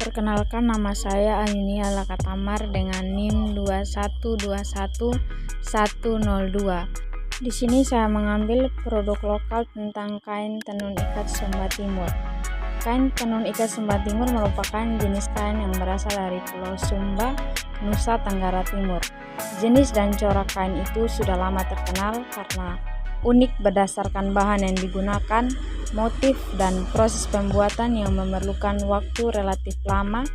Perkenalkan, nama saya Ayunia Lakatamar dengan NIM 2121102. Di sini saya mengambil produk lokal tentang kain tenun ikat Sumba Timur. Kain tenun ikat Sumba Timur merupakan jenis kain yang berasal dari Pulau Sumba, Nusa Tenggara Timur. Jenis dan corak kain itu sudah lama terkenal karena unik berdasarkan bahan yang digunakan, motif, dan proses pembuatan yang memerlukan waktu relatif lama,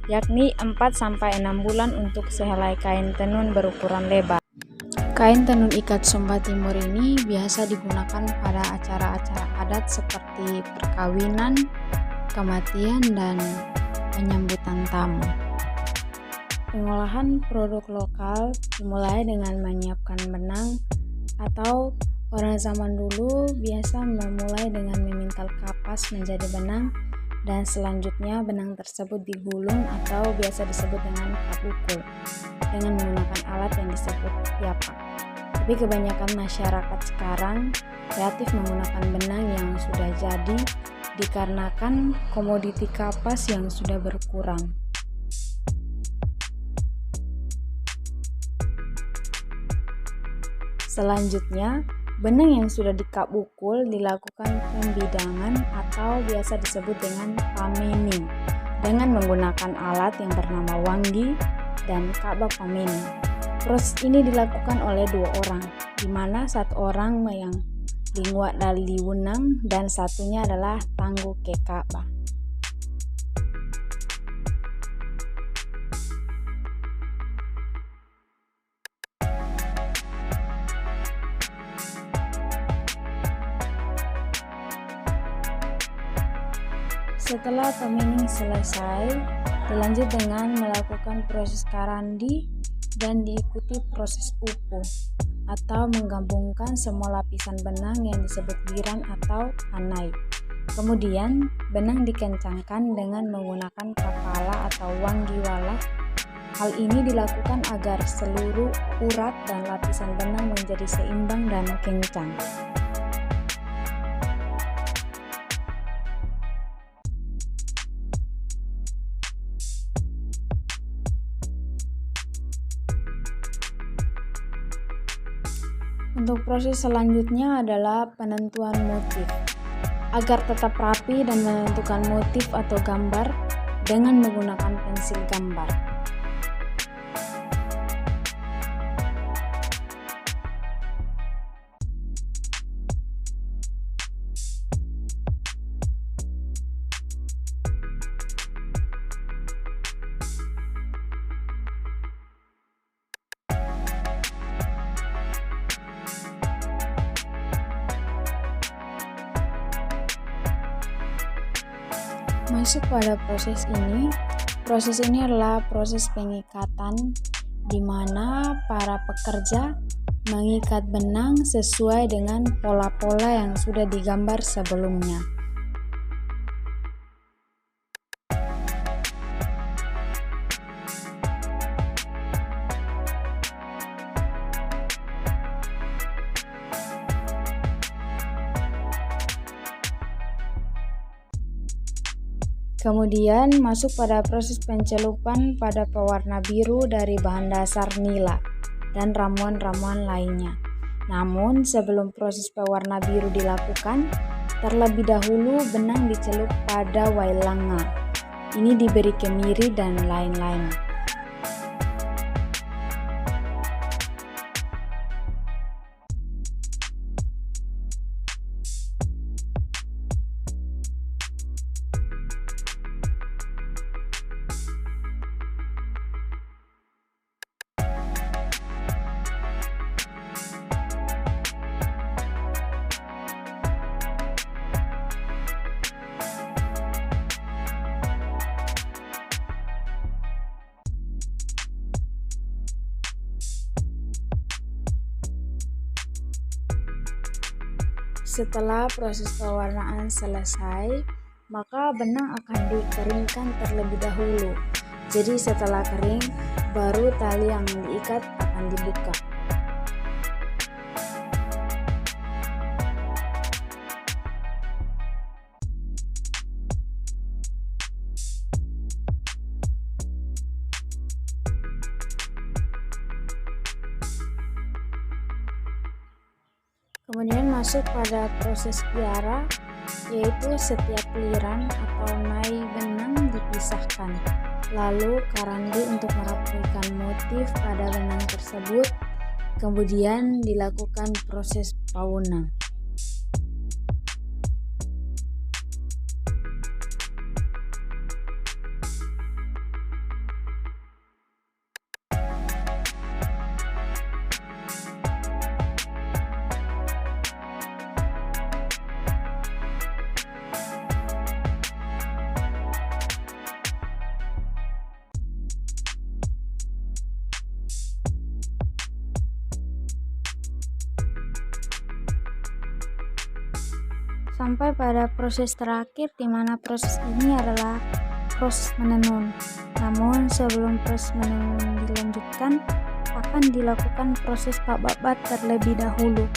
yakni 4-6 bulan untuk sehelai kain tenun berukuran lebar. Kain tenun ikat Sumba Timur ini biasa digunakan pada acara-acara adat seperti perkawinan, kematian, dan penyambutan tamu. Pengolahan produk lokal dimulai dengan menyiapkan benang atau orang zaman dulu biasa memulai dengan memintal kapas menjadi benang, dan selanjutnya benang tersebut digulung atau biasa disebut dengan kapukul dengan menggunakan alat yang disebut piapak. Tapi kebanyakan masyarakat sekarang kreatif menggunakan benang yang sudah jadi dikarenakan komoditi kapas yang sudah berkurang. Selanjutnya, benang yang sudah dikapukul dilakukan pembidangan atau biasa disebut dengan pamening dengan menggunakan alat yang bernama wanggi dan kabak pamening. Proses ini dilakukan oleh 2 orang, di mana satu orang yang linguat dali wunang dan satunya adalah tangguh ke kabak. Setelah pemining selesai, dilanjut dengan melakukan proses karandi dan diikuti proses upu atau menggabungkan semua lapisan benang yang disebut giran atau anai. Kemudian, benang dikencangkan dengan menggunakan kepala atau wanggiwala. Hal ini dilakukan agar seluruh urat dan lapisan benang menjadi seimbang dan kencang. Untuk proses selanjutnya adalah penentuan motif. Agar tetap rapi dan menentukan motif atau gambar dengan menggunakan pensil gambar. Masuk pada proses ini adalah proses pengikatan, di mana para pekerja mengikat benang sesuai dengan pola-pola yang sudah digambar sebelumnya. Kemudian masuk pada proses pencelupan pada pewarna biru dari bahan dasar nila dan ramuan-ramuan lainnya. Namun sebelum proses pewarna biru dilakukan, terlebih dahulu benang dicelup pada wailanga. Ini diberi kemiri dan lain-lain. Setelah proses pewarnaan selesai, maka benang akan dikeringkan terlebih dahulu. Jadi setelah kering, baru tali yang diikat akan dibuka. Kemudian masuk pada proses piara, yaitu setiap liran atau nai benang dipisahkan. Lalu karandi untuk merapikan motif pada benang tersebut. Kemudian dilakukan proses pawunan. Sampai pada proses terakhir, di mana proses ini adalah proses menenun. Namun sebelum proses menenun dilanjutkan, akan dilakukan proses babat terlebih dahulu.